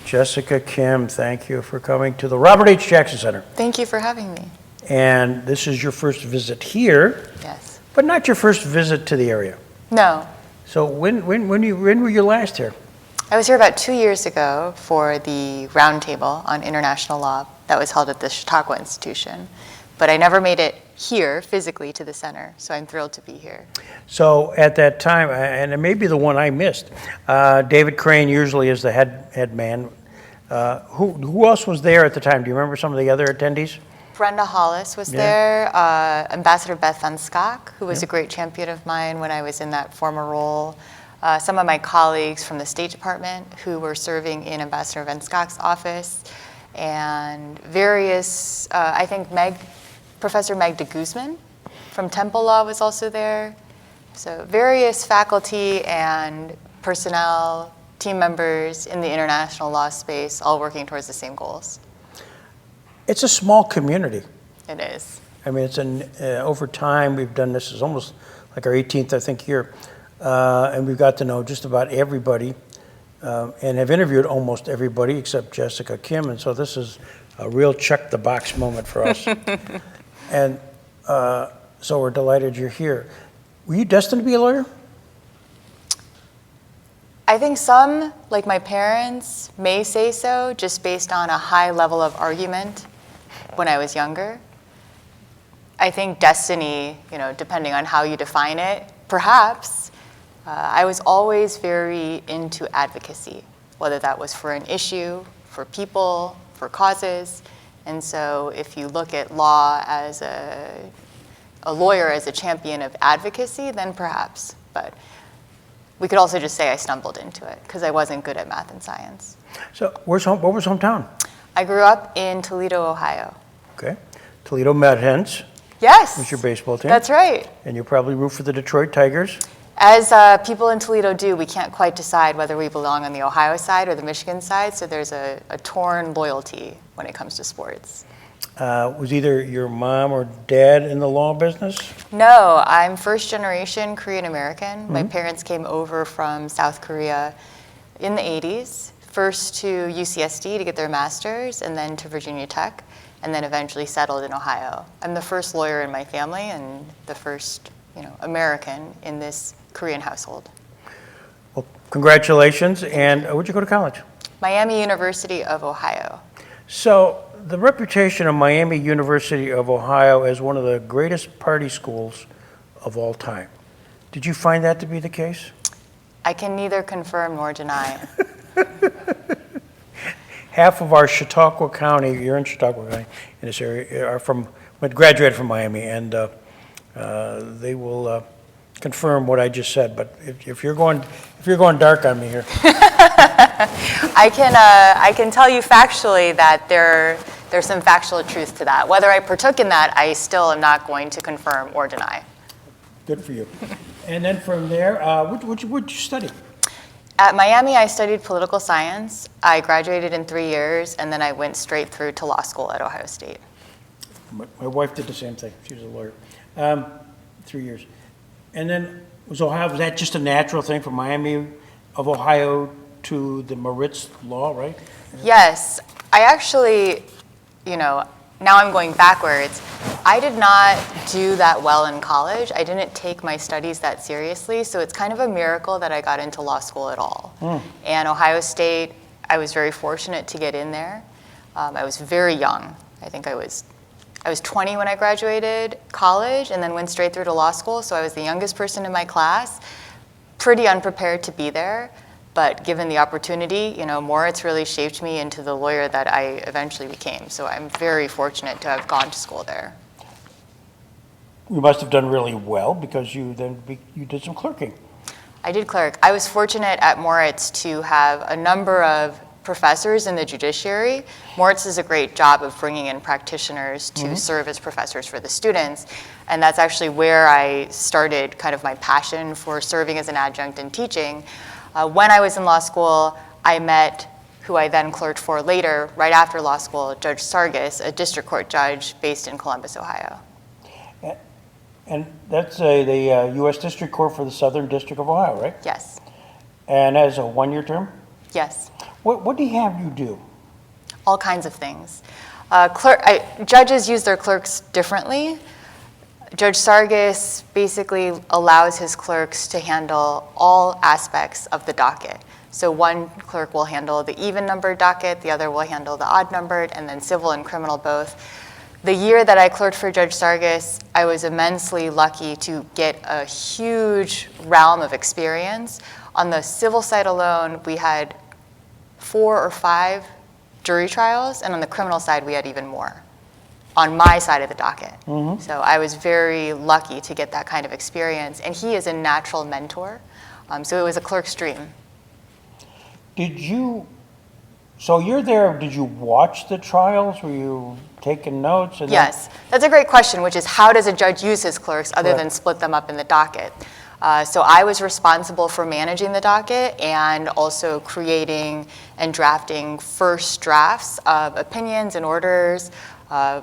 Jessica Kim, thank you for coming to the Robert H. Jackson Center. Thank you for having me. And this is your first visit here. Yes. But not your first visit to the area. No. So when were you last here? I was here about 2 years ago for the roundtable on international law that was held at the Chautauqua Institution. But I never made it here physically to the center, so I'm thrilled to be here. So at that time, and it may be the one I missed, David Crane usually is the head man. Who else was there at the time? Do you remember some of the other attendees? Brenda Hollis was there, Ambassador Beth Van Skak, who was a great champion of mine when I was in that former role. Some of my colleagues from the State Department who were serving in Ambassador Van Skak's office, and various, I think Professor Meg de Guzman from Temple Law was also there. So various faculty and personnel, team members in the international law space, all working towards the same goals. It's a small community. It is. I mean, it's over time, we've done this, is almost like our 18th, I think, year. And we've got to know just about everybody and have interviewed almost everybody except Jessica Kim. And so this is a real check the box moment for us. And so we're delighted you're here. Were you destined to be a lawyer? I think some, like my parents, may say so, just based on a high level of argument when I was younger. I think destiny, depending on how you define it, perhaps. I was always very into advocacy, whether that was for an issue, for people, for causes. And so if you look at law as a lawyer as a champion of advocacy, then perhaps. But we could also just say I stumbled into it because I wasn't good at math and science. So what was hometown? I grew up in Toledo, Ohio. Okay. Toledo Mad Hens. Yes. Was your baseball team. That's right. And you probably root for the Detroit Tigers. As people in Toledo do, we can't quite decide whether we belong on the Ohio side or the Michigan side, so there's a torn loyalty when it comes to sports. Was either your mom or dad in the law business? No, I'm first generation Korean American. My parents came over from South Korea in the 80s, first to UCSD to get their master's, and then to Virginia Tech, and then eventually settled in Ohio. I'm the first lawyer in my family and the first American in this Korean household. Well, congratulations. And where'd you go to college? Miami University of Ohio. So the reputation of Miami University of Ohio as one of the greatest party schools of all time. Did you find that to be the case? I can neither confirm nor deny. Half of our Chautauqua County, you're in Chautauqua County, in this area, are graduated from Miami, and they will confirm what I just said. But if you're going dark on me here, I can tell you factually that there's some factual truth to that. Whether I partook in that, I still am not going to confirm or deny. Good for you. And then from there, what'd you study? At Miami, I studied political science. I graduated in 3 years, and then I went straight through to law school at Ohio State. My wife did the same thing. She was a lawyer. 3 years. And then was that just a natural thing from Miami of Ohio to the Moritz law, right? Yes. I actually, now I'm going backwards. I did not do that well in college. I didn't take my studies that seriously, so it's kind of a miracle that I got into law school at all. And Ohio State, I was very fortunate to get in there. I was very young. I think I was 20 when I graduated college and then went straight through to law school, so I was the youngest person in my class, pretty unprepared to be there. But given the opportunity, Moritz really shaped me into the lawyer that I eventually became. So I'm very fortunate to have gone to school there. You must have done really well because you did some clerking. I did clerk. I was fortunate at Moritz to have a number of professors in the judiciary. Moritz does a great job of bringing in practitioners to serve as professors for the students. And that's actually where I started kind of my passion for serving as an adjunct and teaching. When I was in law school, I met who I then clerked for later, right after law school, Judge Sargis, a district court judge based in Columbus, Ohio. And that's the U.S. District Court for the Southern District of Ohio, right? Yes. And as a one-year term? Yes. What do you have you do? All kinds of things. Judges use their clerks differently. Judge Sargis basically allows his clerks to handle all aspects of the docket. So one clerk will handle the even-numbered docket, the other will handle the odd-numbered, and then civil and criminal both. The year that I clerked for Judge Sargis, I was immensely lucky to get a huge realm of experience. On the civil side alone, we had 4 or 5 jury trials, and on the criminal side, we had even more on my side of the docket. Mm-hmm. So I was very lucky to get that kind of experience, and he is a natural mentor. So it was a clerk's dream. So you're there, did you watch the trials? Were you taking notes? Yes, that's a great question, which is how does a judge use his clerks other Right. than split them up in the docket? So I was responsible for managing the docket and also creating and drafting first drafts of opinions and orders,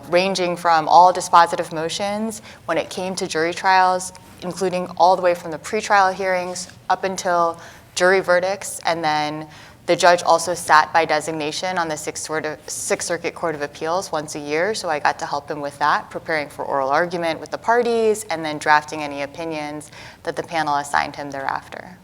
ranging from all dispositive motions when it came to jury trials, including all the way from the pretrial hearings up until jury verdicts. And then the judge also sat by designation on the Sixth Circuit Court of Appeals once a year, so I got to help him with that, preparing for oral argument with the parties, and then drafting any opinions that the panel assigned him thereafter.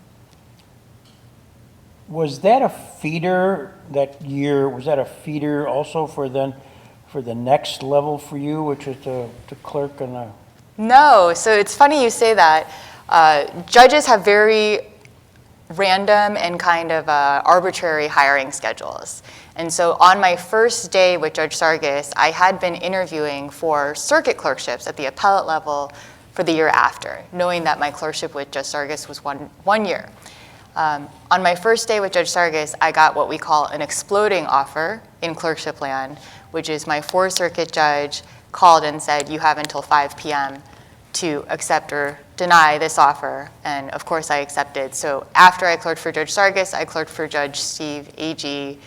Was that a feeder that year? Was that a feeder also for the next level for you, which is to clerk and a... No, so it's funny you say that. Judges have very random and kind of arbitrary hiring schedules. And so on my first day with Judge Sargis, I had been interviewing for circuit clerkships at the appellate level for the year after, knowing that my clerkship with Judge Sargis was one year. On my first day with Judge Sargis, I got what we call an exploding offer in clerkship land, which is my 4th Circuit judge called and said, you have until 5 p.m. to accept or deny this offer, and of course I accepted. So after I clerked for Judge Sargis, I clerked for Judge Steve Agee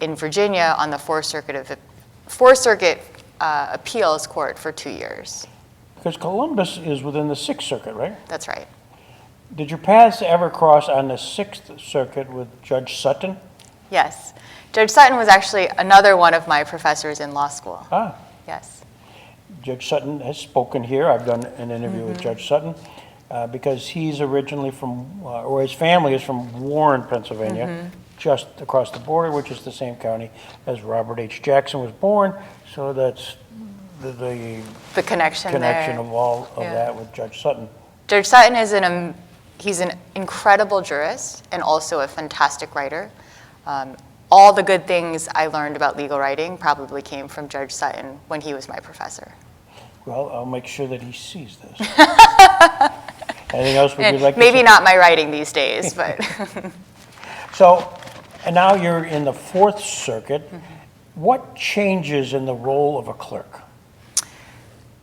in Virginia on the 4th Circuit Appeals Court for 2 years. Because Columbus is within the 6th Circuit, right? That's right. Did your paths ever cross on the 6th Circuit with Judge Sutton? Yes. Judge Sutton was actually another one of my professors in law school. Ah. Yes. Judge Sutton has spoken here. I've done an interview with Judge Sutton because he's originally from, or his family is from Warren, Pennsylvania, just across the border, which is the same county as Robert H. Jackson was born. So that's the connection there. of all of that with Judge Sutton. Judge Sutton is he's an incredible jurist and also a fantastic writer. All the good things I learned about legal writing probably came from Judge Sutton when he was my professor. Well, I'll make sure that he sees this. Anything else would you like to say? Maybe not my writing these days, but. So, and now you're in the 4th Circuit. What changes in the role of a clerk?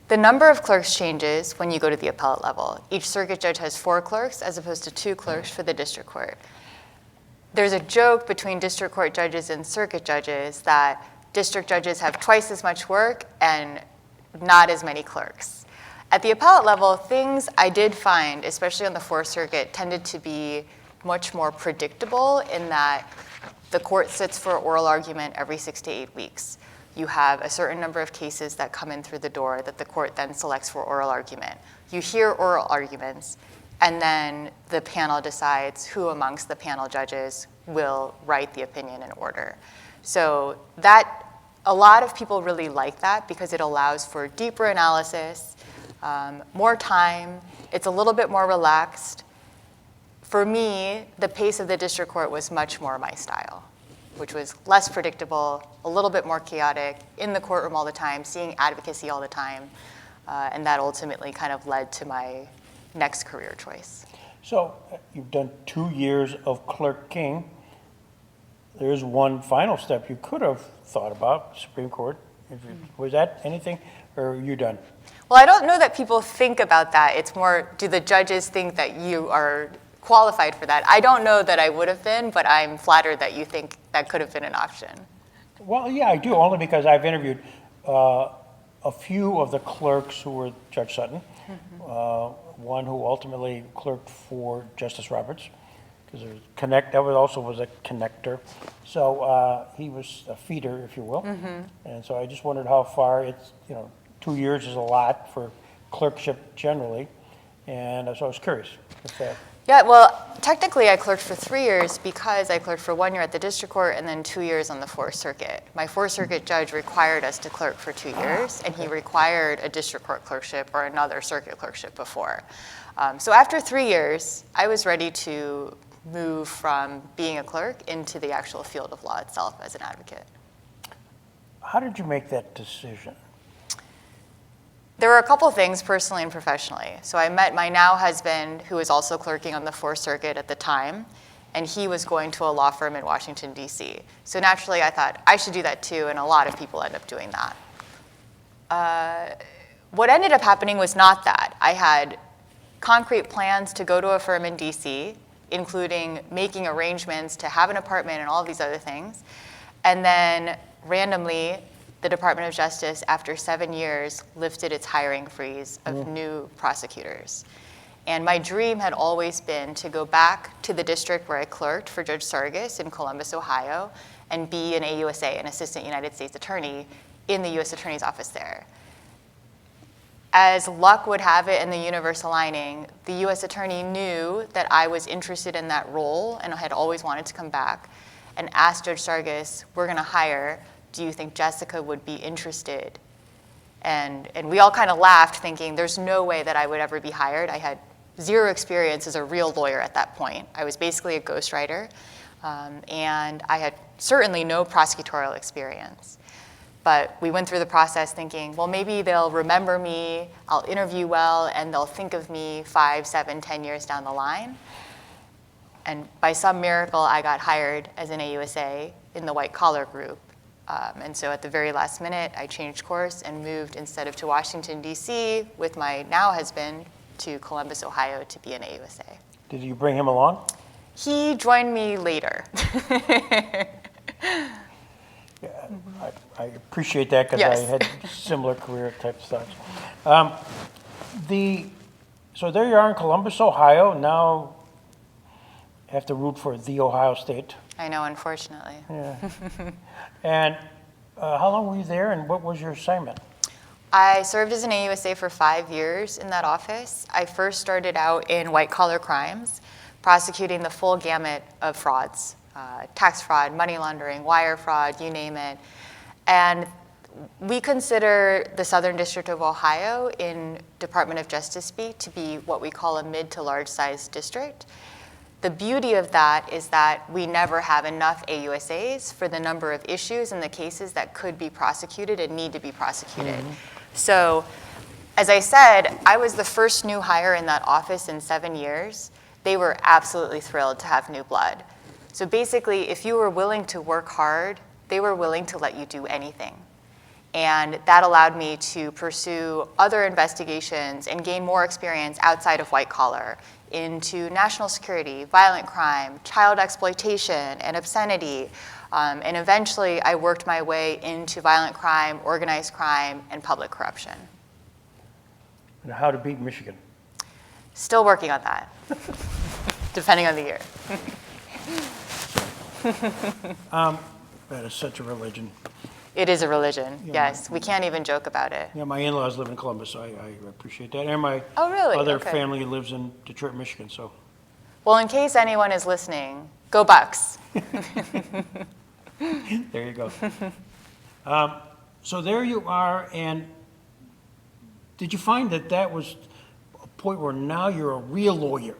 The number of clerks changes when you go to the appellate level. Each circuit judge has 4 clerks as opposed to 2 clerks for the district court. There's a joke between district court judges and circuit judges that district judges have twice as much work and not as many clerks. At the appellate level, things I did find, especially on the 4th Circuit, tended to be much more predictable in that the court sits for oral argument every 6 to 8 weeks. You have a certain number of cases that come in through the door that the court then selects for oral argument. You hear oral arguments, and then the panel decides who amongst the panel judges will write the opinion and order. So that, a lot of people really like that because it allows for deeper analysis, more time, it's a little bit more relaxed. For me, the pace of the district court was much more my style, which was less predictable, a little bit more chaotic, in the courtroom all the time, seeing advocacy all the time, and that ultimately kind of led to my next career choice. So you've done 2 years of clerking. There's one final step you could have thought about, Supreme Court. Was that anything, or are you done? Well, I don't know that people think about that. It's more, do the judges think that you are qualified for that? I don't know that I would have been, but I'm flattered that you think that could have been an option. Well, yeah, I do, only because I've interviewed a few of the clerks who were Judge Sutton, one who ultimately clerked for Justice Roberts, because that was a connector. So he was a feeder, if you will. And so I just wondered how far 2 years is a lot for clerkship generally. And so I was curious if that. Yeah, well, technically I clerked for 3 years because I clerked for 1 year at the district court and then 2 years on the Fourth Circuit. My Fourth Circuit judge required us to clerk for 2 years, and he required a district court clerkship or another circuit clerkship before. So after 3 years, I was ready to move from being a clerk into the actual field of law itself as an advocate. How did you make that decision? There were a couple things personally and professionally. So I met my now husband, who was also clerking on the Fourth Circuit at the time, and he was going to a law firm in Washington, D.C. So naturally, I thought I should do that too, and a lot of people end up doing that. What ended up happening was not that. I had concrete plans to go to a firm in D.C., including making arrangements to have an apartment and all of these other things. And then randomly, the Department of Justice, after 7 years, lifted its hiring freeze of new prosecutors. And my dream had always been to go back to the district where I clerked for Judge Sargis in Columbus, Ohio, and be an AUSA, an Assistant United States Attorney, in the U.S. Attorney's Office there. As luck would have it and the universe aligning, the U.S. Attorney knew that I was interested in that role and had always wanted to come back, and asked Judge Sargis, we're going to hire. Do you think Jessica would be interested? And we all kind of laughed, thinking there's no way that I would ever be hired. I had zero experience as a real lawyer at that point. I was basically a ghostwriter, and I had certainly no prosecutorial experience. But we went through the process thinking, well, maybe they'll remember me, I'll interview well, and they'll think of me 5, 7, 10 years down the line. And by some miracle, I got hired as an AUSA in the white-collar group. And so at the very last minute, I changed course and moved, instead of to Washington, D.C., with my now husband, to Columbus, Ohio, to be an AUSA. Did you bring him along? He joined me later. Yeah, I appreciate that because Yes. I had similar career type thoughts. So there you are in Columbus, Ohio. Now you have to root for the Ohio State. I know, unfortunately. Yeah. And how long were you there, and what was your assignment? I served as an AUSA for 5 years in that office. I first started out in white-collar crimes, prosecuting the full gamut of frauds, tax fraud, money laundering, wire fraud, you name it. And we consider the Southern District of Ohio in Department of Justice speak to be what we call a mid to large-sized district. The beauty of that is that we never have enough AUSAs for the number of issues and the cases that could be prosecuted and need to be prosecuted. So, as I said, I was the first new hire in that office in 7 years. They were absolutely thrilled to have new blood. So basically, if you were willing to work hard, they were willing to let you do anything. And that allowed me to pursue other investigations and gain more experience outside of white collar into national security, violent crime, child exploitation, and obscenity. And eventually, I worked my way into violent crime, organized crime, and public corruption. And how to beat Michigan? Still working on that, depending on the year. That is such a religion. It is a religion, Yeah. yes. We can't even joke about it. Yeah, my in-laws live in Columbus, so I appreciate that. And my Oh, really? other Okay. family lives in Detroit, Michigan, so. Well, in case anyone is listening, go Bucks. There you go. So there you are, and did you find that that was a point where now you're a real lawyer?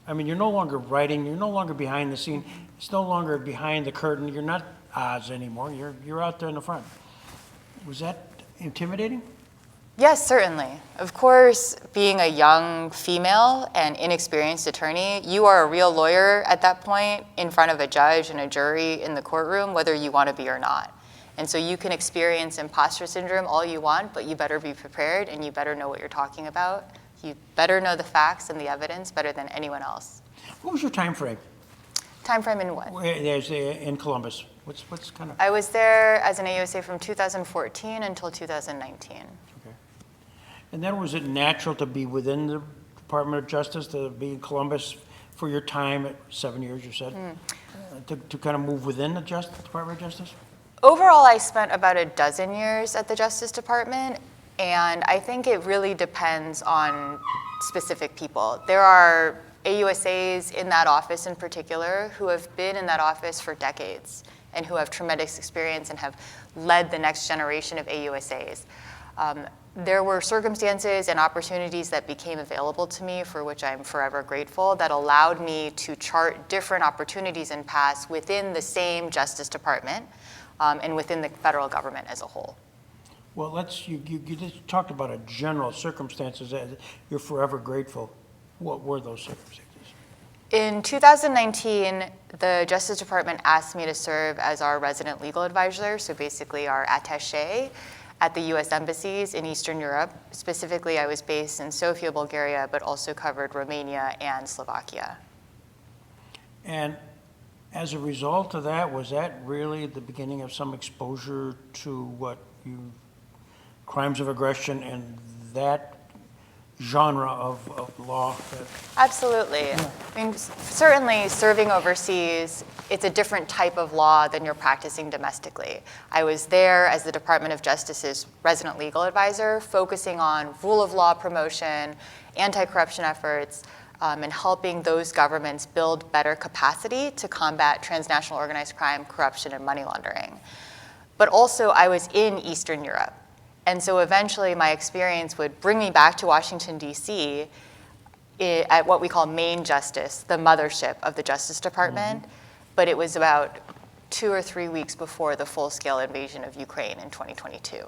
I mean, you're no longer writing, you're no longer behind the scene, it's no longer behind the curtain, you're not Oz anymore, you're out there in the front. Was that intimidating? Yes, certainly. Of course, being a young female and inexperienced attorney, you are a real lawyer at that point in front of a judge and a jury in the courtroom, whether you want to be or not. And so you can experience imposter syndrome all you want, but you better be prepared and you better know what you're talking about. You better know the facts and the evidence better than anyone else. What was your time frame? Time frame in what? In Columbus? What's kind of? I was there as an AUSA from 2014 until 2019. Okay. And then was it natural to be within the Department of Justice, to be in Columbus, for your time at 7 years, you said, to kind of move within the Department of Justice? Overall, I spent about a dozen years at the Justice Department, and I think it really depends on specific people. There are AUSAs in that office in particular who have been in that office for decades and who have tremendous experience and have led the next generation of AUSAs. There were circumstances and opportunities that became available to me, for which I'm forever grateful, that allowed me to chart different opportunities and paths within the same Justice Department and within the federal government as a whole. Well, you just talked about a general circumstances that you're forever grateful. What were those circumstances? In 2019, the Justice Department asked me to serve as our resident legal advisor, so basically our attaché at the U.S. embassies in Eastern Europe. Specifically, I was based in Sofia, Bulgaria, but also covered Romania and Slovakia. And as a result of that, was that really the beginning of some exposure to crimes of aggression and that genre of law? Absolutely. Yeah. I mean, certainly serving overseas, it's a different type of law than you're practicing domestically. I was there as the Department of Justice's resident legal advisor, focusing on rule of law promotion, anti-corruption efforts, and helping those governments build better capacity to combat transnational organized crime, corruption, and money laundering. But also, I was in Eastern Europe. And so eventually my experience would bring me back to Washington, D.C. At what we call Main Justice, the mothership of the Justice Department. But it was about 2 or 3 weeks before the full-scale invasion of Ukraine in 2022.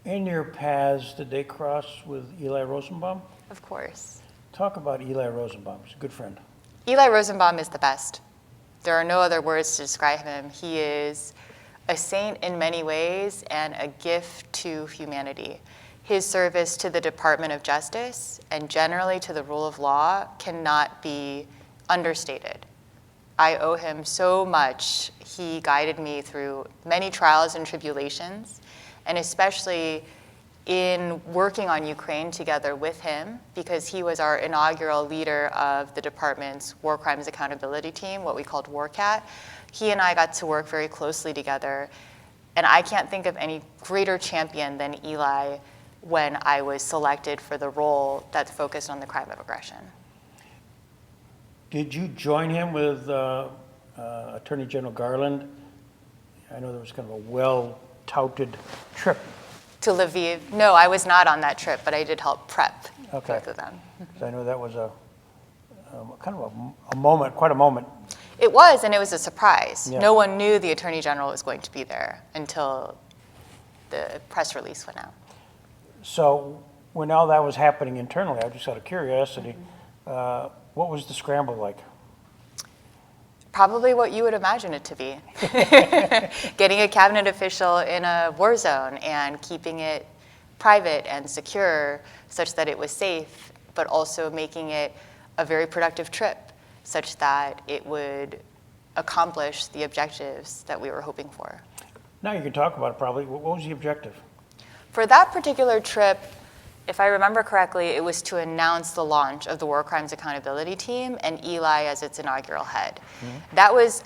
In your paths, did they cross with Eli Rosenbaum? Of course. Talk about Eli Rosenbaum. He's a good friend. Eli Rosenbaum is the best. There are no other words to describe him. He is a saint in many ways and a gift to humanity. His service to the Department of Justice and generally to the rule of law cannot be understated. I owe him so much. He guided me through many trials and tribulations, and especially in working on Ukraine together with him, because he was our inaugural leader of the department's War Crimes Accountability Team, what we called WarCat. He and I got to work very closely together, and I can't think of any greater champion than Eli when I was selected for the role that focused on the crime of aggression. Did you join him with Attorney General Garland? I know there was kind of a well-touted trip. To Lviv? No, I was not on that trip, but I did help prep both of them. I know that was kind of a moment, quite a moment. It was, and it was a surprise. Yeah. No one knew the Attorney General was going to be there until the press release went out. So when all that was happening internally, I just out of curiosity, what was the scramble like? Probably what you would imagine it to be. Getting a cabinet official in a war zone and keeping it private and secure such that it was safe, but also making it a very productive trip such that it would accomplish the objectives that we were hoping for. Now you can talk about it probably. What was the objective? For that particular trip, if I remember correctly, it was to announce the launch of the War Crimes Accountability Team and Eli as its inaugural head. That was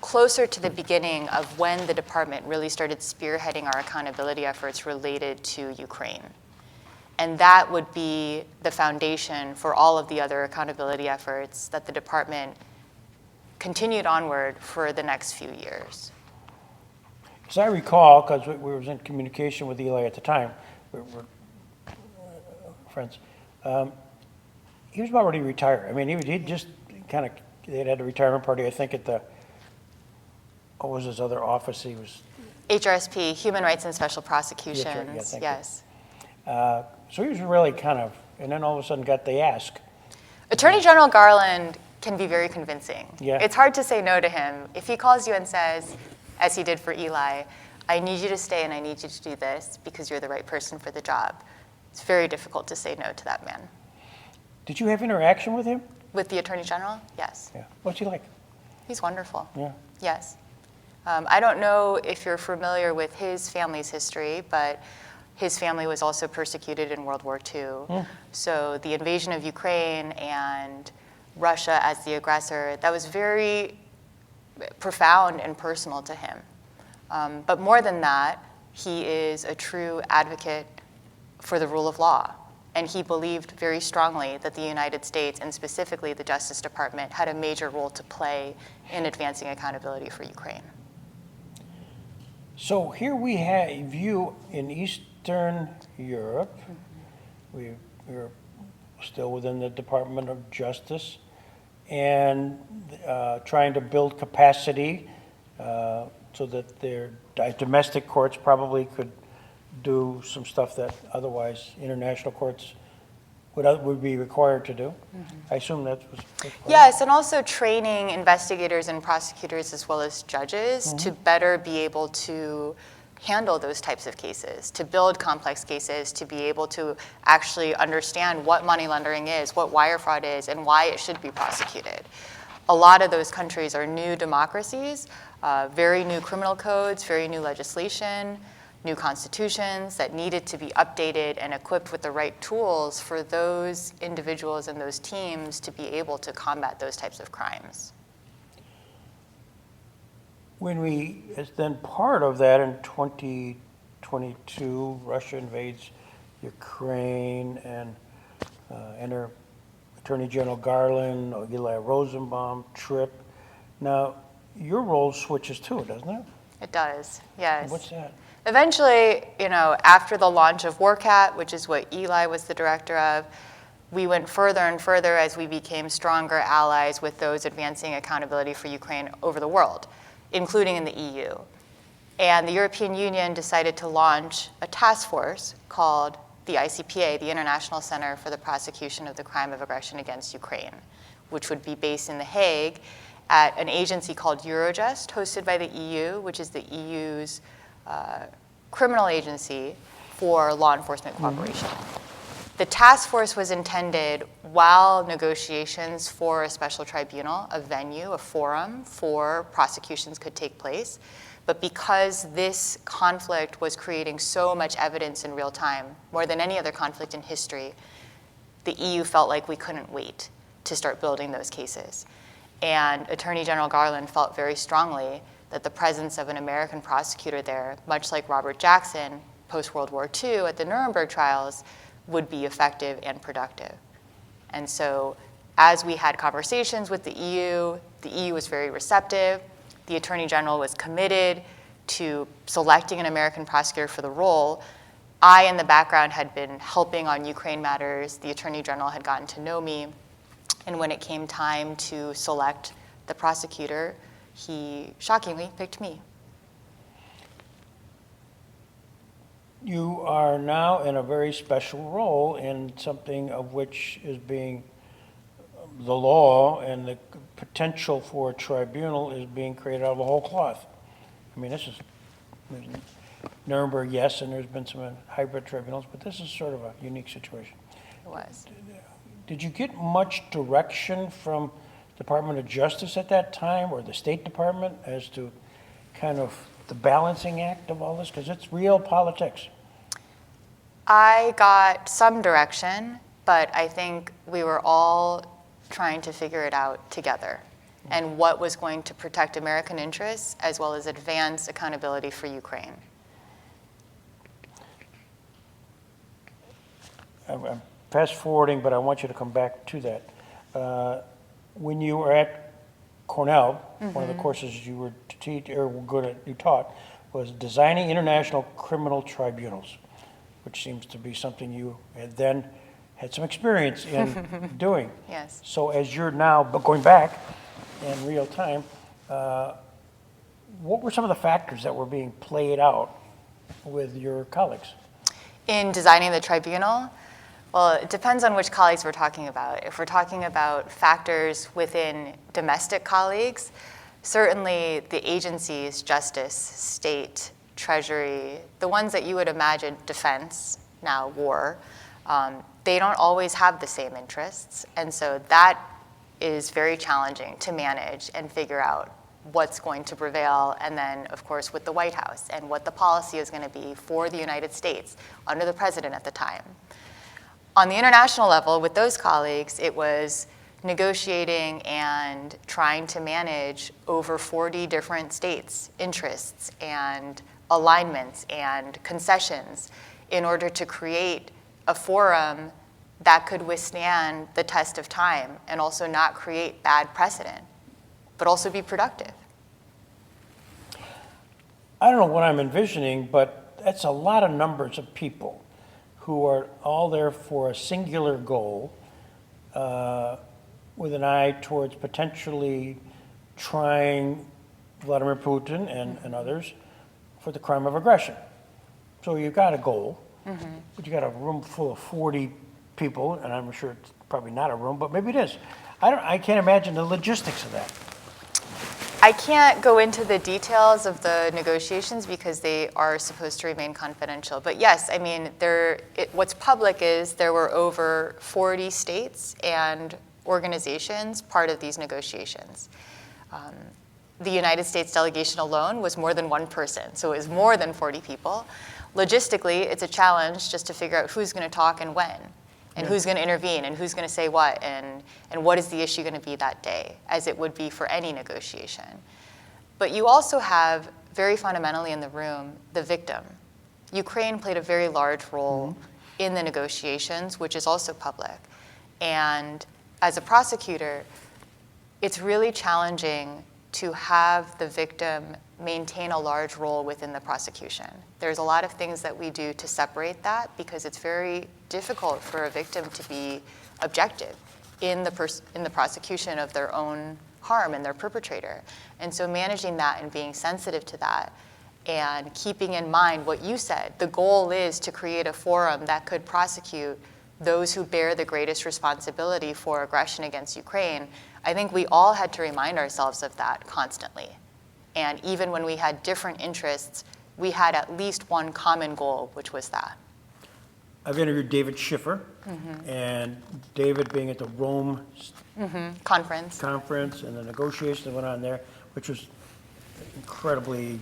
closer to the beginning of when the department really started spearheading our accountability efforts related to Ukraine. And that would be the foundation for all of the other accountability efforts that the department continued onward for the next few years. As I recall, because we were in communication with Eli at the time, we were friends, he was about ready to retire. I mean, he just kind of, they had a retirement party, I think, at the, what was his other office? He was... HRSP, Human Rights and Special Prosecutions, right. yes. So he was really kind of, and then all of a sudden got the ask. Attorney General Garland can be very convincing. Yeah. It's hard to say no to him. If he calls you and says, as he did for Eli, I need you to stay and I need you to do this because you're the right person for the job, it's very difficult to say no to that man. Did you have interaction with him? With the Attorney General? Yes. Yeah. What's he like? He's wonderful. Yeah. Yes. I don't know if you're familiar with his family's history, but his family was also persecuted in World War II. So the invasion of Ukraine and Russia as the aggressor, that was very profound and personal to him. But more than that, he is a true advocate for the rule of law. And he believed very strongly that the United States, and specifically the Justice Department, had a major role to play in advancing accountability for Ukraine. So here we have you in Eastern Europe. We're still within the Department of Justice and trying to build capacity so that their domestic courts probably could do some stuff that otherwise international courts would be required to do. I assume that was part. Yes, and also training investigators and prosecutors as well as judges to better be able to handle those types of cases, to build complex cases, to be able to actually understand what money laundering is, what wire fraud is, and why it should be prosecuted. A lot of those countries are new democracies, very new criminal codes, very new legislation, new constitutions that needed to be updated and equipped with the right tools for those individuals and those teams to be able to combat those types of crimes. As then part of that in 2022, Russia invades Ukraine and enter Attorney General Garland, Eli Rosenbaum, Tripp. Now, your role switches too, doesn't it? It does, yes. What's that? Eventually, after the launch of WarCat, which is what Eli was the director of, we went further and further as we became stronger allies with those advancing accountability for Ukraine over the world, including in the EU. And the European Union decided to launch a task force called the ICPA, the International Center for the Prosecution of the Crime of Aggression Against Ukraine, which would be based in The Hague at an agency called Eurojust, hosted by the EU, which is the EU's criminal agency for law enforcement cooperation. The task force was intended while negotiations for a special tribunal, a venue, a forum for prosecutions could take place. But because this conflict was creating so much evidence in real time, more than any other conflict in history, the EU felt like we couldn't wait to start building those cases. And Attorney General Garland felt very strongly that the presence of an American prosecutor there, much like Robert Jackson post-World War II at the Nuremberg trials, would be effective and productive. And so as we had conversations with the EU was very receptive. The Attorney General was committed to selecting an American prosecutor for the role. I, in the background, had been helping on Ukraine matters. The Attorney General had gotten to know me. And when it came time to select the prosecutor, he shockingly picked me. You are now in a very special role in something of which is being the law and the potential for a tribunal is being created out of a whole cloth. I mean, this is Nuremberg, yes, and there's been some hybrid tribunals, but this is sort of a unique situation. It was. Did you get much direction from Department of Justice at that time or the State Department as to kind of the balancing act of all this? Because it's real politics. I got some direction, but I think we were all trying to figure it out together and what was going to protect American interests as well as advance accountability for Ukraine. I'm fast forwarding, but I want you to come back to that. When you were at Cornell, one of the courses you were to teach or were good at, you taught, was designing international criminal tribunals, which seems to be something you had then had some experience in doing. Yes. So as you're now going back in real time, what were some of the factors that were being played out with your colleagues? In designing the tribunal, well, it depends on which colleagues we're talking about. If we're talking about factors within domestic colleagues, certainly the agencies, justice, state, treasury, the ones that you would imagine, defense, now war, they don't always have the same interests. And so that is very challenging to manage and figure out what's going to prevail, and then, of course, with the White House and what the policy is going to be for the United States under the president at the time. On the international level, with those colleagues, it was negotiating and trying to manage over 40 different states' interests and alignments and concessions in order to create a forum that could withstand the test of time and also not create bad precedent, but also be productive. I don't know what I'm envisioning, but that's a lot of numbers of people who are all there for a singular goal, with an eye towards potentially trying Vladimir Putin and others for the crime of aggression. So you've got a goal, but you got a room full of 40 people, and I'm sure it's probably not a room, but maybe it is. I can't imagine the logistics of that. I can't go into the details of the negotiations because they are supposed to remain confidential. But yes, I mean, what's public is there were over 40 states and organizations part of these negotiations. The United States delegation alone was more than one person, so it was more than 40 people. Logistically, it's a challenge just to figure out who's going to talk and when, and who's going to intervene, and who's going to say what, and what is the issue going to be that day, as it would be for any negotiation. But you also have, very fundamentally in the room, the victim. Ukraine played a very large role in the negotiations, which is also public. And as a prosecutor, it's really challenging to have the victim maintain a large role within the prosecution. There's a lot of things that we do to separate that because it's very difficult for a victim to be objective in the prosecution of their own harm and their perpetrator. And so managing that and being sensitive to that and keeping in mind what you said, the goal is to create a forum that could prosecute those who bear the greatest responsibility for aggression against Ukraine. I think we all had to remind ourselves of that constantly. And even when we had different interests, we had at least one common goal, which was that. I've interviewed David Schiffer, and David being at the Rome Conference and the negotiations that went on there, which was incredibly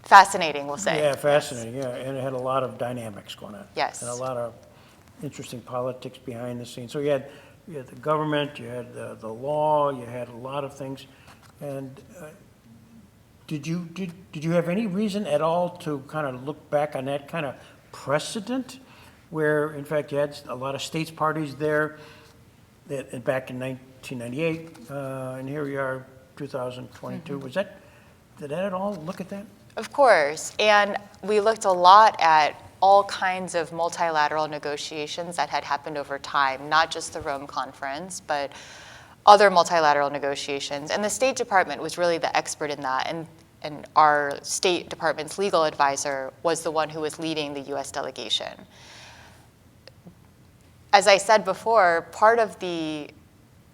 fascinating, we'll say. Yeah, fascinating. Yes. Yeah, and it had a lot of dynamics going on. Yes. And a lot of interesting politics behind the scenes. So you had the government, you had the law, you had a lot of things. And did you have any reason at all to kind of look back on that kind of precedent, where in fact you had a lot of states parties there that back in 1998, and here we are, 2022. Did that at all look at that? Of course, and we looked a lot at all kinds of multilateral negotiations that had happened over time, not just the Rome Conference, but other multilateral negotiations. And the State Department was really the expert in that, and our State Department's legal advisor was the one who was leading the US delegation. As I said before, part of the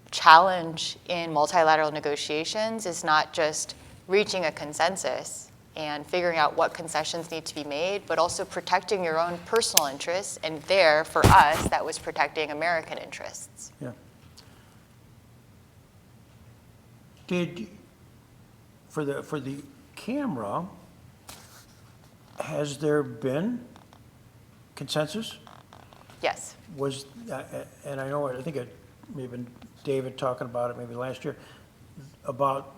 challenge in multilateral negotiations is not just reaching a consensus and figuring out what concessions need to be made, but also protecting your own personal interests. And there, for us, that was protecting American interests. Yeah. For the camera, has there been consensus? Yes. And I think it may have been David talking about it maybe last year, about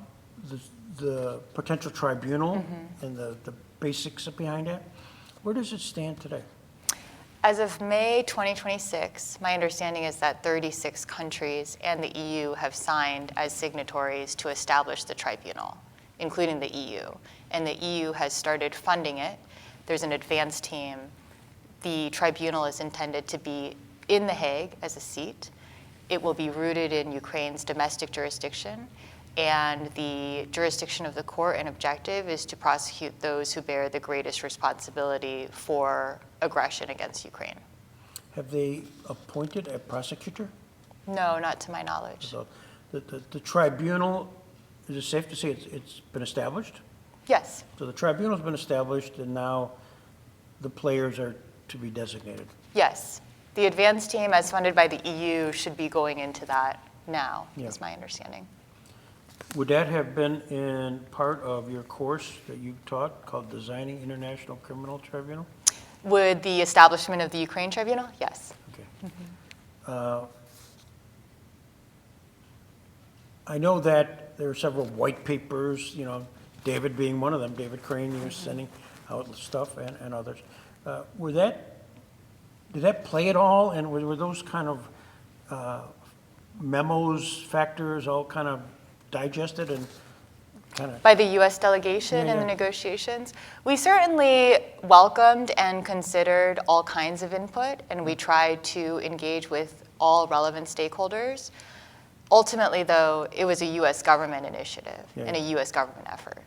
the potential tribunal and the basics behind it. Where does it stand today? As of May 2026, my understanding is that 36 countries and the EU have signed as signatories to establish the tribunal, including the EU. And the EU has started funding it. There's an advanced team. The tribunal is intended to be in The Hague as a seat. It will be rooted in Ukraine's domestic jurisdiction. And the jurisdiction of the court and objective is to prosecute those who bear the greatest responsibility for aggression against Ukraine. Have they appointed a prosecutor? No, not to my knowledge. So the tribunal, is it safe to say it's been established? Yes. So the tribunal's been established, and now the players are to be designated. Yes. The advanced team, as funded by the EU, should be going into that now, is my understanding. Would that have been in part of your course that you taught called Designing International Criminal Tribunal? Would the establishment of the Ukraine Tribunal? Yes. Okay. I know that there are several white papers, David being one of them, David Crane, he was sending out stuff and others. Did that play at all? And were those kind of memos, factors, all kind of digested and kind of? By the U.S. delegation in the negotiations? We certainly welcomed and considered all kinds of input, and we tried to engage with all relevant stakeholders. Ultimately, though, it was a U.S. government initiative and a U.S. government effort.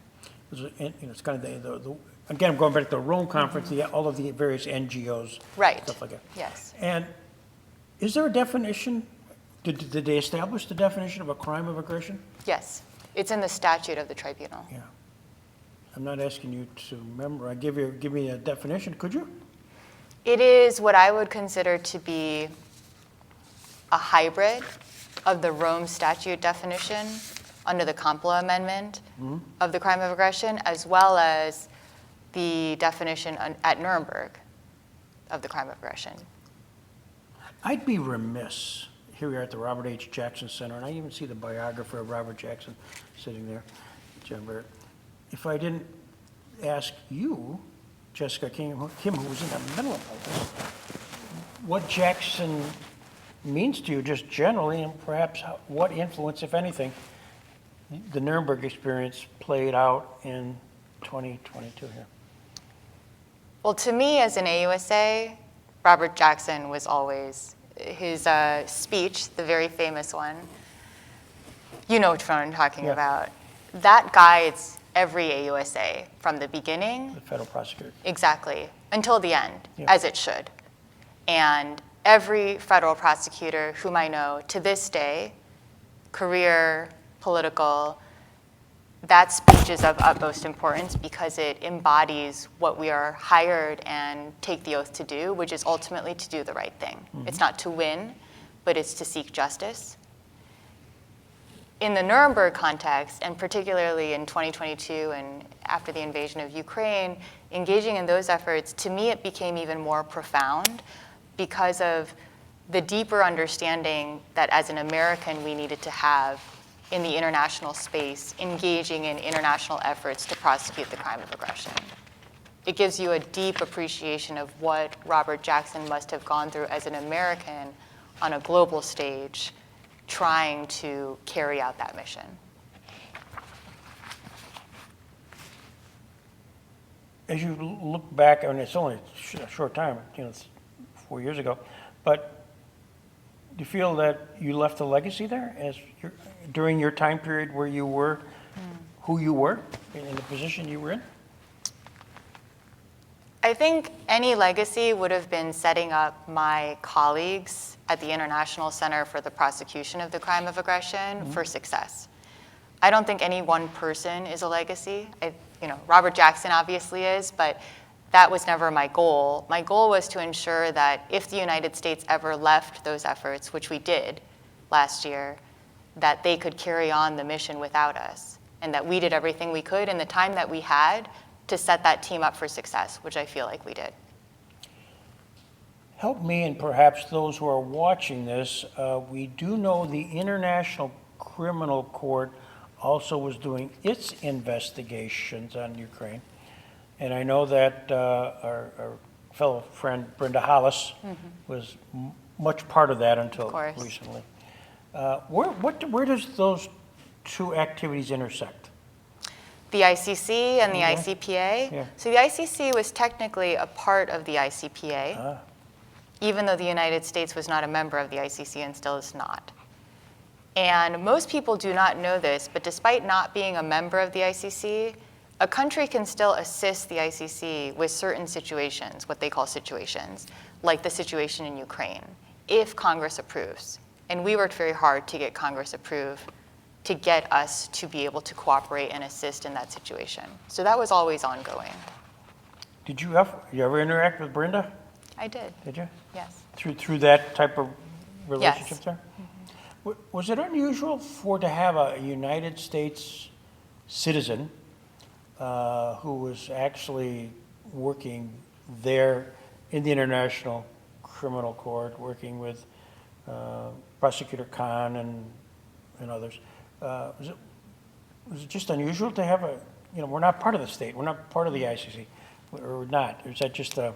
It's kind of again, I'm going back to the Rome conference, all of the various NGOs, Right. stuff like that. Yes. And is there a definition? Did they establish the definition of a crime of aggression? Yes. It's in the statute of the tribunal. Yeah. I'm not asking you to memorize. Give me a definition, could you? It is what I would consider to be a hybrid of the Rome Statute definition under the Kampala Amendment of the crime of aggression, as well as the definition at Nuremberg of the crime of aggression. I'd be remiss, here we are at the Robert H. Jackson Center, and I even see the biographer of Robert Jackson sitting there, John Merrick, if I didn't ask you, Jessica Kim, who was in the middle of all this, what Jackson means to you just generally, and perhaps what influence, if anything, the Nuremberg experience played out in 2022 here. Well, to me, as an AUSA, Robert Jackson was always, his speech, the very famous one, you know which one I'm talking about, that guides every AUSA from the beginning. The federal prosecutor. Exactly, until the end, as it should. And every federal prosecutor whom I know to this day, career, political, that speech is of utmost importance because it embodies what we are hired and take the oath to do, which is ultimately to do the right thing. It's not to win, but it's to seek justice. In the Nuremberg context, and particularly in 2022 and after the invasion of Ukraine, engaging in those efforts, to me it became even more profound because of the deeper understanding that as an American we needed to have in the international space, engaging in international efforts to prosecute the crime of aggression. It gives you a deep appreciation of what Robert Jackson must have gone through as an American on a global stage, trying to carry out that mission. As you look back, I mean, it's only a short time, it's 4 years ago, but do you feel that you left a legacy there during your time period where you were who you were in the position you were in? I think any legacy would have been setting up my colleagues at the International Center for the Prosecution of the Crime of Aggression for success. I don't think any one person is a legacy. Robert Jackson obviously is, but that was never my goal. My goal was to ensure that if the United States ever left those efforts, which we did last year, that they could carry on the mission without us, and that we did everything we could in the time that we had to set that team up for success, which I feel like we did. Help me and perhaps those who are watching this. We do know the International Criminal Court also was doing its investigations on Ukraine. And I know that our fellow friend Brenda Hollis was much part of that until recently. Where does those two activities intersect? The ICC and the ICPA. Yeah. So the ICC was technically a part of the ICPA, even though the United States was not a member of the ICC and still is not. And most people do not know this, but despite not being a member of the ICC, a country can still assist the ICC with certain situations, what they call situations, like the situation in Ukraine, if Congress approves. And we worked very hard to get Congress approved to get us to be able to cooperate and assist in that situation. So that was always ongoing. Did you ever interact with Brenda? I did. Did you? Yes. Through that type of relationship there? Was it unusual to have a United States citizen who was actually working there in the International Criminal Court, working with Prosecutor Khan and others? Was it just unusual to have we're not part of the state, we're not part of the ICC, or not? Or is that just a...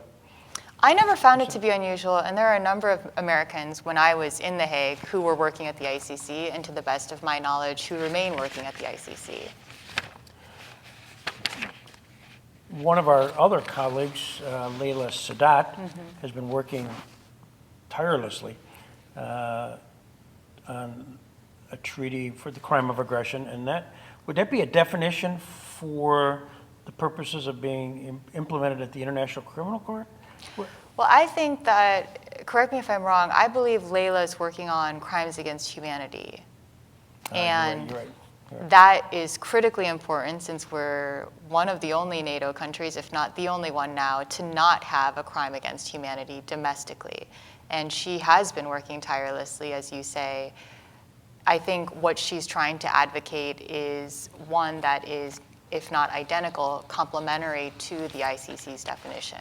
I never found it to be unusual, and there are a number of Americans when I was in The Hague who were working at the ICC, and to the best of my knowledge, who remain working at the ICC. One of our other colleagues, Layla Sadat, has been working tirelessly on a treaty for the crime of aggression, and would that be a definition for the purposes of being implemented at the International Criminal Court? Well, I think that, correct me if I'm wrong, I believe Layla is working on crimes against humanity. And you're right. that is critically important since we're one of the only NATO countries, if not the only one now, to not have a crime against humanity domestically. And she has been working tirelessly, as you say. I think what she's trying to advocate is one that is, if not identical, complementary to the ICC's definition.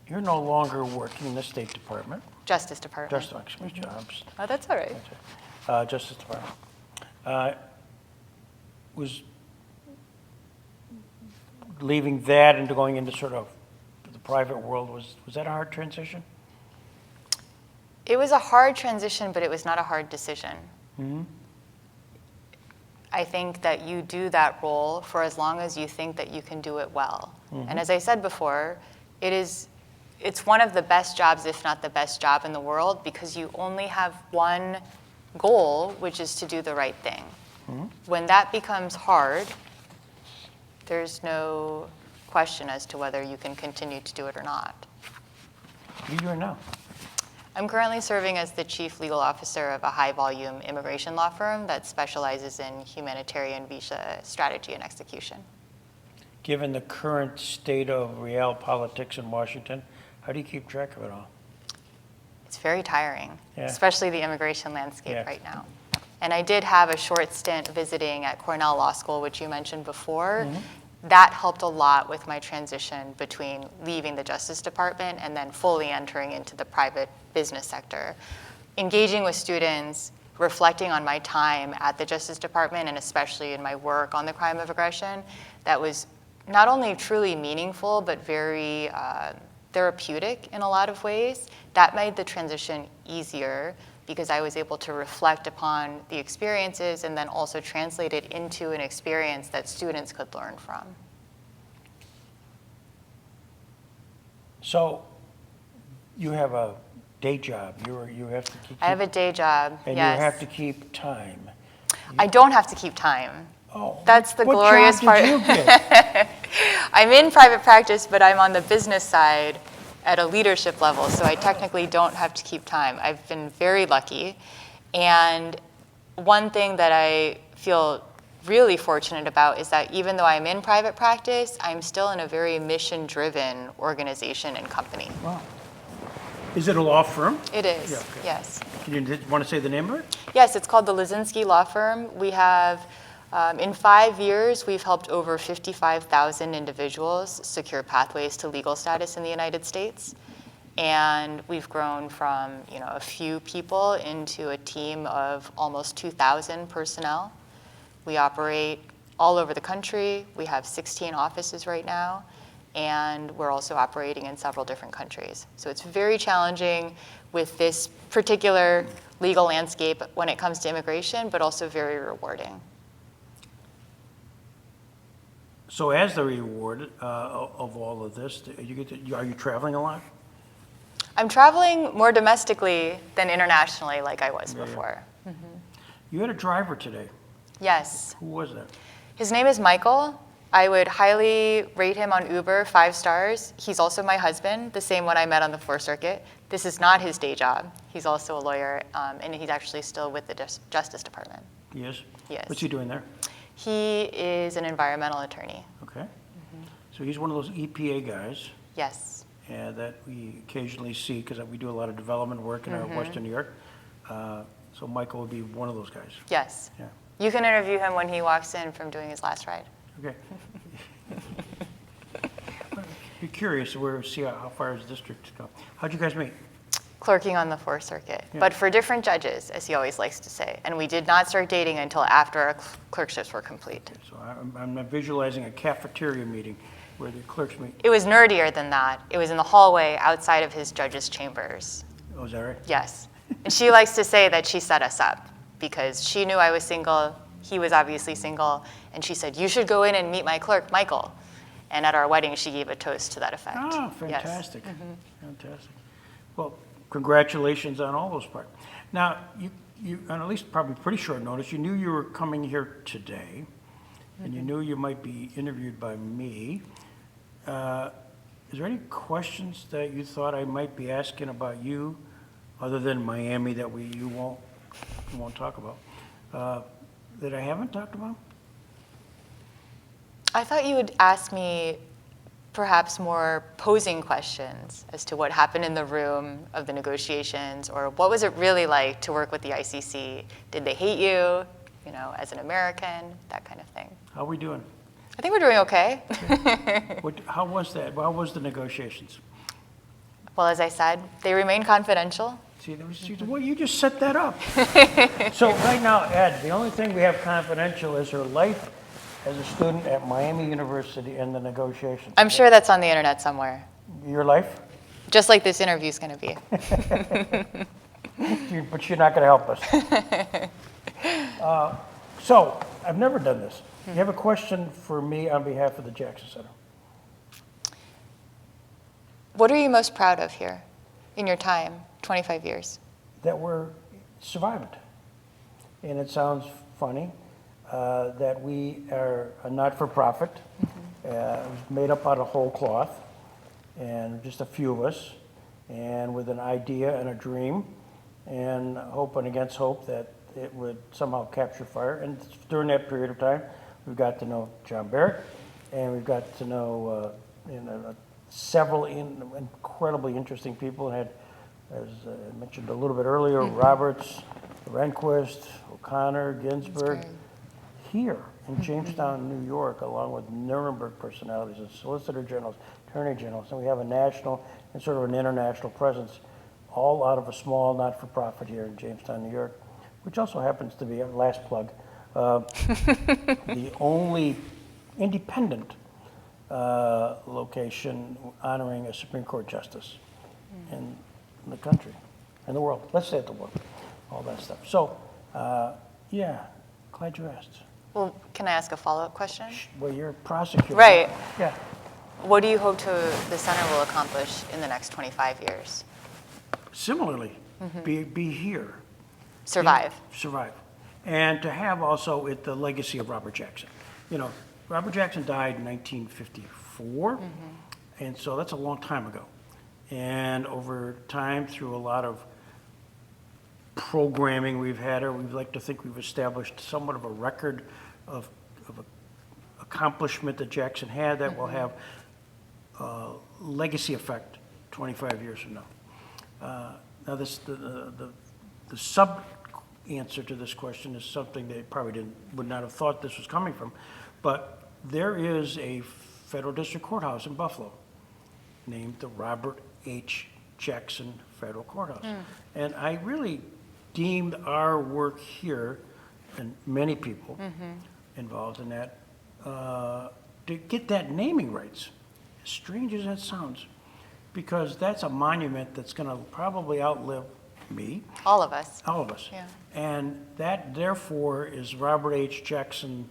You're no longer working in the State Department. Justice Department. Oh, that's all right. Justice Department. Was leaving that and going into sort of the private world, was that a hard transition? It was a hard transition, but it was not a hard decision. Mm-hmm. I think that you do that role for as long as you think that you can do it well. Mm-hmm. And as I said before, it's one of the best jobs, if not the best job in the world, because you only have one goal, which is to do the right thing. Mm-hmm. When that becomes hard, there's no question as to whether you can continue to do it or not. What are you doing now? I'm currently serving as the chief legal officer of a high-volume immigration law firm that specializes in humanitarian visa strategy and execution. Given the current state of real politics in Washington, how do you keep track of it all? It's very tiring, Yeah. especially the immigration landscape Yeah. right now. And I did have a short stint visiting at Cornell Law School, which you mentioned before. Mm-hmm. That helped a lot with my transition between leaving the Justice Department and then fully entering into the private business sector. Engaging with students, reflecting on my time at the Justice Department, and especially in my work on the crime of aggression, that was not only truly meaningful, but very therapeutic in a lot of ways. That made the transition easier because I was able to reflect upon the experiences and then also translate it into an experience that students could learn from. So you have a day job. You have to keep. I have a day job, and yes. you have to keep time. I don't have to keep time. Oh, That's the glorious part. What job did you get? I'm in private practice, but I'm on the business side at a leadership level, so I technically don't have to keep time. I've been very lucky. And one thing that I feel really fortunate about is that even though I'm in private practice, I'm still in a very mission-driven organization and company. Wow. Is it a law firm? It is, Yeah, okay. yes. Can you want to say the name of it? Yes, it's called the Lizinski Law Firm. We have, in 5 years, we've helped over 55,000 individuals secure pathways to legal status in the United States. And we've grown from a few people into a team of almost 2,000 personnel. We operate all over the country. We have 16 offices right now. And we're also operating in several different countries. So it's very challenging with this particular legal landscape when it comes to immigration, but also very rewarding. So as the reward of all of this, are you traveling a lot? I'm traveling more domestically than internationally like I was before. Mm-hmm. You had a driver today. Yes. Who was that? His name is Michael. I would highly rate him on Uber 5 stars. He's also my husband, the same one I met on the 4th Circuit. This is not his day job. He's also a lawyer, and he's actually still with the Justice Department. He is? Yes. What's he doing there? He is an environmental attorney. Okay. Mm-hmm. So he's one of those EPA guys. Yes. that we occasionally see, because we do a lot of development work in our Western New York. So Michael would be one of those guys. Yes. Yeah. You can interview him when he walks in from doing his last ride. Okay. Be curious to see how far his district go. How'd you guys meet? Clerking on the Fourth Circuit, Yeah. but for different judges, as he always likes to say. And we did not start dating until after our clerkships were complete. So I'm visualizing a cafeteria meeting where the clerks meet. It was nerdier than that. It was in the hallway outside of his judge's chambers. Oh, is that right? Yes. And she likes to say that she set us up because she knew I was single. He was obviously single. And she said, you should go in and meet my clerk, Michael. And at our wedding, she gave a toast to that effect. Oh, Yes. fantastic. Fantastic. Well, congratulations on all those parts. Now, you, on at least probably pretty short notice, you knew you were coming here today, and you knew you might be interviewed by me. Is there any questions that you thought I might be asking about you, other than Miami, that you won't talk about, that I haven't talked about? I thought you would ask me perhaps more posing questions as to what happened in the room of the negotiations, or what was it really like to work with the ICC? Did they hate you, as an American, that kind of thing? How are we doing? I think we're doing okay. How was that? How was the negotiations? Well, as I said, they remain confidential. See, well, you just set that up. So right now, Ed, the only thing we have confidential is her life as a student at Miami University and the negotiations. I'm sure that's on the internet somewhere, Your life? just like this interview is going to be. But you're not going to help us. So, I've never done this. You have a question for me on behalf of the Jackson Center? What are you most proud of here in your time, 25 years? That we're surviving. And it sounds funny, that we are a not-for-profit, made up out of whole cloth, and just a few of us, and with an idea and a dream, and hope and against hope that it would somehow capture fire. And during that period of time, we've got to know John Merrick, and we've got to know several incredibly interesting people. And had, as I mentioned a little bit earlier, Roberts, Rehnquist, O'Connor, Ginsburg, here in Jamestown, New York, along with Nuremberg personalities and Solicitor Generals, Attorney Generals. And we have a national and sort of an international presence, all out of a small not-for-profit here in Jamestown, New York, which also happens to be, last plug, the only independent location honoring a Supreme Court justice in the country, in the world. Let's say it the world, all that stuff. So, yeah, glad you asked. Well, can I ask a follow-up question? Well, you're a prosecutor. Right. Yeah. What do you hope the center will accomplish in the next 25 years? Similarly, be here. Survive. Survive. And to have also the legacy of Robert Jackson. Robert Jackson died in 1954, and so that's a long time ago. And over time, through a lot of programming we've had, or we'd like to think we've established somewhat of a record of accomplishment that Jackson had that will have legacy effect 25 years from now. Now, the sub-answer to this question is something they probably would not have thought this was coming from, but there is a federal district courthouse in Buffalo named the Robert H. Jackson Federal Courthouse. And I really deemed our work here, and many people involved in that, to get that naming rights, as strange as that sounds, because that's a monument that's going to probably outlive me. All of us. All of us. Yeah. And that, therefore, is Robert H. Jackson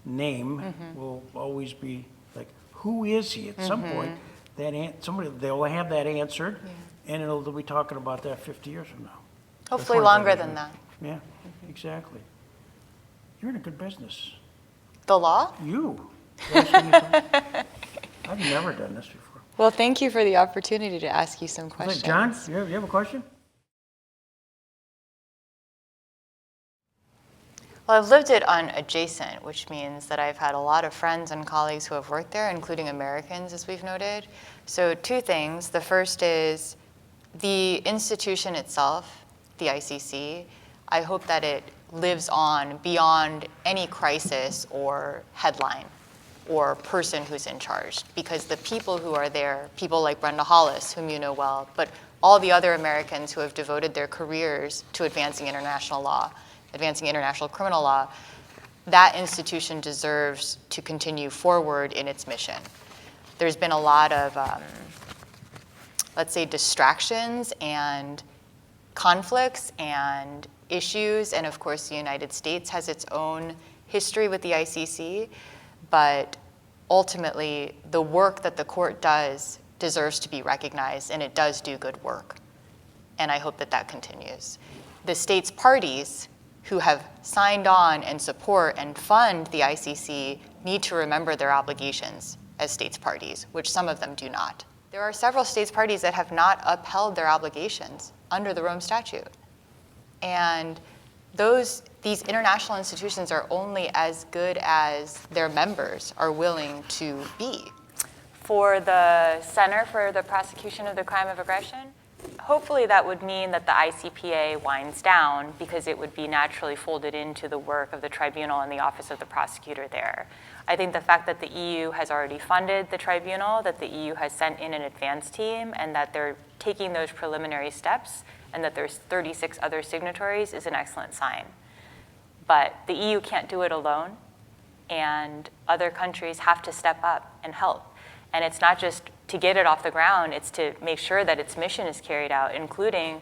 name will always be like, who is he? At some point, they'll have that answered, and they'll be talking about that 50 years from now. Hopefully Or 25 longer years than from now. that. Yeah, exactly. You're in a good business. The law? You. I've never done this before. Well, thank you for the opportunity to ask you some questions. John, you have a question? Well, I've lived it on adjacent, which means that I've had a lot of friends and colleagues who have worked there, including Americans, as we've noted. So two things. The first is the institution itself, the ICC, I hope that it lives on beyond any crisis or headline or person who's in charge, because the people who are there, people like Brenda Hollis, whom you know well, but all the other Americans who have devoted their careers to advancing international law, advancing international criminal law, that institution deserves to continue forward in its mission. There's been a lot of, let's say, distractions and conflicts and issues, and of course the United States has its own history with the ICC, but ultimately the work that the court does deserves to be recognized, and it does do good work. And I hope that that continues. The states parties who have signed on and support and fund the ICC need to remember their obligations as states parties, which some of them do not. There are several states parties that have not upheld their obligations under the Rome Statute. And these international institutions are only as good as their members are willing to be. For the Center for the Prosecution of the Crime of Aggression, hopefully that would mean that the ICPA winds down, because it would be naturally folded into the work of the tribunal and the Office of the Prosecutor there. I think the fact that the EU has already funded the tribunal, that the EU has sent in an advance team, and that they're taking those preliminary steps, and that there's 36 other signatories is an excellent sign. But the EU can't do it alone, and other countries have to step up and help. And it's not just to get it off the ground, it's to make sure that its mission is carried out, including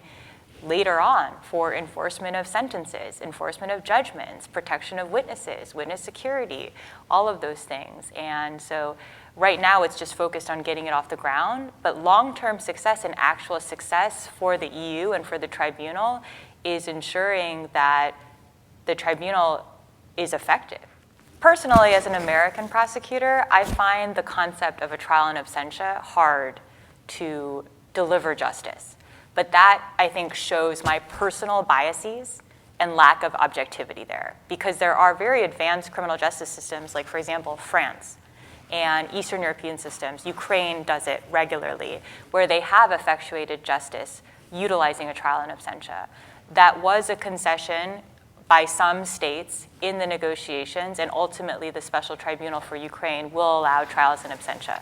later on for enforcement of sentences, enforcement of judgments, protection of witnesses, witness security, all of those things. And so right now it's just focused on getting it off the ground, but long-term success and actual success for the EU and for the tribunal is ensuring that the tribunal is effective. Personally, as an American prosecutor, I find the concept of a trial in absentia hard to deliver justice. But that, I think, shows my personal biases and lack of objectivity there, because there are very advanced criminal justice systems, like, for example, France and Eastern European systems. Ukraine does it regularly, where they have effectuated justice utilizing a trial in absentia. That was a concession by some states in the negotiations, and ultimately the Special Tribunal for Ukraine will allow trials in absentia.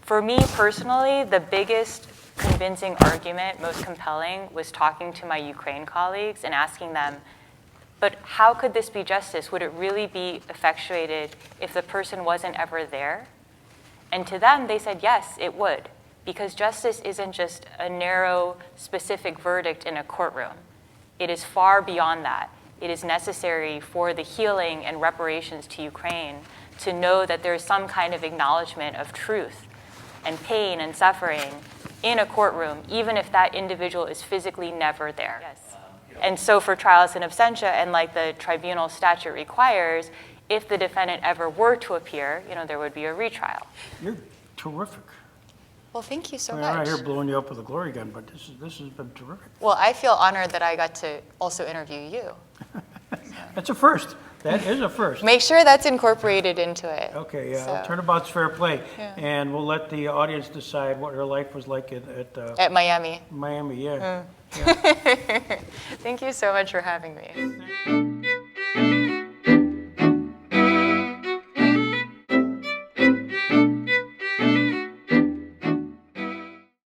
For me personally, the biggest convincing argument, most compelling, was talking to my Ukraine colleagues and asking them, but how could this be justice? Would it really be effectuated if the person wasn't ever there? And to them, they said, yes, it would, because justice isn't just a narrow, specific verdict in a courtroom. It is far beyond that. It is necessary for the healing and reparations to Ukraine to know that there is some kind of acknowledgement of truth and pain and suffering in a courtroom, even if that individual is physically never there. Yes. And so for trials in absentia, and like the tribunal statute requires, if the defendant ever were to appear, there would be a retrial. You're terrific. Well, thank you so I'm much. not here blowing you up with a glory gun, but this has been terrific. Well, I feel honored that I got to also interview you. That's a first. That is a first. Make sure that's incorporated into it. Okay, yeah, So- turnabout's fair play. Yeah. And we'll let the audience decide what her life was like at At Miami. Miami, yeah. Thank you so much for having me.